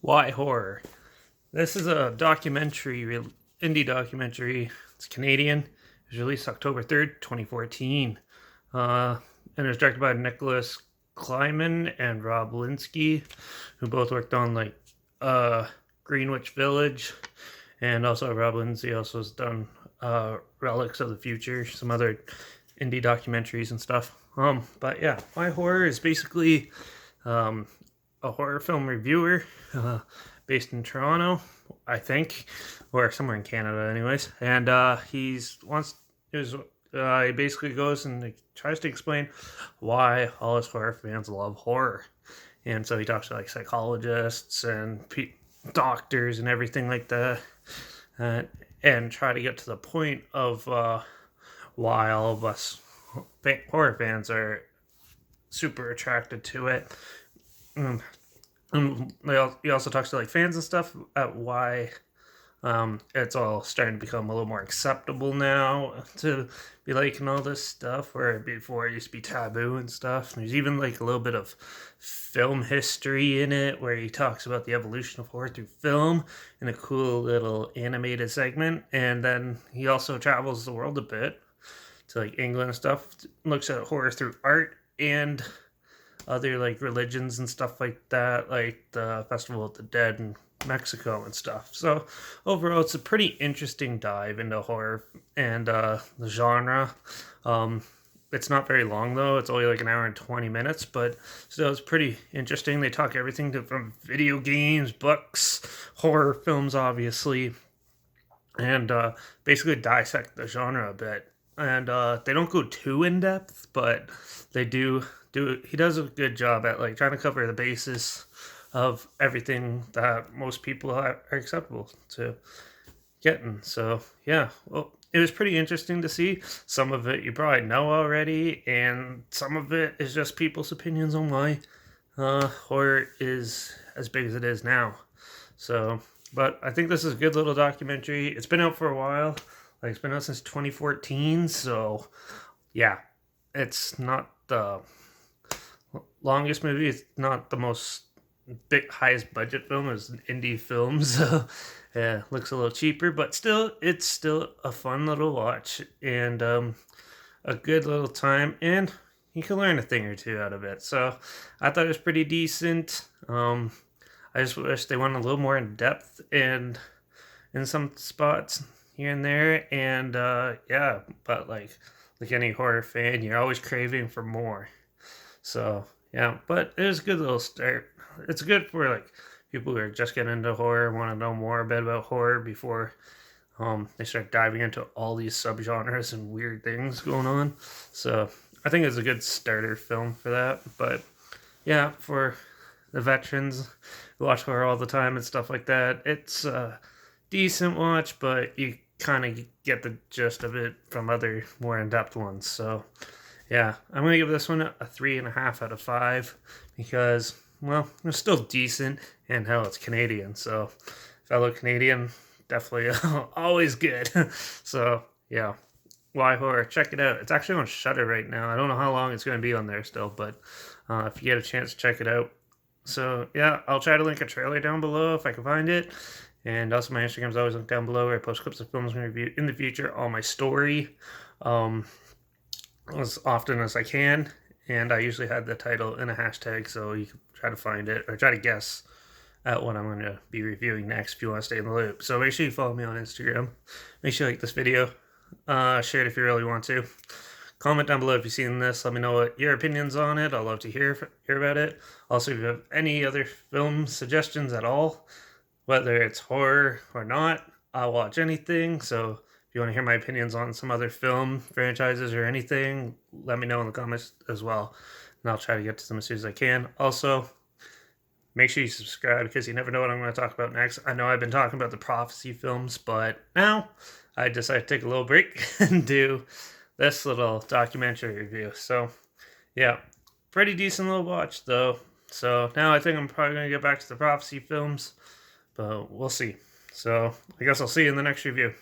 Why horror? This is a documentary, indie documentary. It's Canadian. It was released October 3rd, 2014. Uh, and it was directed by Nicholas Kleiman and Rob Linsky, who both worked on uh, Greenwich Village. And also Rob Linsky also has done Relics of the Future, some other indie documentaries and stuff. But yeah, Why Horror is basically um, a horror film reviewer based in Toronto, I think, or somewhere in Canada, anyways. And he basically goes and tries to explain why all us horror fans love horror. And so he talks to like psychologists and doctors and everything like that, uh, and try to get to the point of why all of us horror fans are super attracted to it. Um, he also talks to like fans and stuff at why it's all starting to become a little more acceptable now to be liking all this stuff, where before it used to be taboo and stuff. And there's even like a little bit of film history in it, where he talks about the evolution of horror through film in a cool little animated segment. And then he also travels the world a bit to like England and stuff, looks at horror through art and other like religions and stuff like that, like the Festival of the Dead in Mexico and stuff. So overall, it's a pretty interesting dive into horror and the genre. Um, it's not very long though; it's only like an hour and 20 minutes, but still, it's pretty interesting. They talk everything from video games, books, horror films, obviously, and basically dissect the genre a bit. And they don't go too in depth, but they do. He does a good job at like trying to cover the basis of everything that most people are acceptable to getting. So yeah, well, it was pretty interesting to see. Some of it you probably know already, and some of it is just people's opinions on why horror is as big as it is now. So, but I think this is a good little documentary. It's been out for a while. Like it's been out since 2014. So, yeah, it's not the longest movie. It's not the most big highest budget film. It's an indie film, so yeah, looks a little cheaper, but still, it's still a fun little watch and a good little time, and you can learn a thing or two out of it. So, I thought it was pretty decent. I just wish they went a little more in depth and in some spots here and there. And yeah, but like any horror fan, you're always craving for more. So yeah, but it was a good little start. It's good for like people who are just getting into horror, want to know more a bit about horror before they start diving into all these subgenres and weird things going on. So I think it's a good starter film for that. But yeah, for the veterans who watch horror all the time and stuff like that, it's a decent watch, but you kind of get the gist of it from other more in-depth ones. So yeah, I'm gonna give this one a 3.5 out of 5 because, well, it's still decent, and hell, it's Canadian, so fellow Canadian, definitely always good. So yeah, Why Horror, check it out. It's actually on Shutter right now. I don't know how long it's gonna be on there still, but if you get a chance, check it out. So yeah, I'll try to link a trailer down below if I can find it. And also my Instagram's always linked down below, where I post clips of films and review in the future on my story. Um, as often as I can, and I usually had the title in a hashtag, so you can try to find it or try to guess at what I'm going to be reviewing next if you want to stay in the loop. So make sure you follow me on Instagram. Make sure you like this video. Share it if you really want to. Comment down below if you've seen this. Let me know what your opinions on it. I'd love to hear about it. Also, if you have any other film suggestions at all, whether it's horror or not, I'll watch anything. So if you want to hear my opinions on some other film franchises or anything, let me know in the comments as well. And I'll try to get to them as soon as I can. Also, make sure you subscribe because you never know what I'm going to talk about next. I know I've been talking about the Prophecy films, but now I decided to take a little break and do this little documentary review. So, yeah, pretty decent little watch though. So now I think I'm probably going to get back to the Prophecy films, but we'll see. So I guess I'll see you in the next review.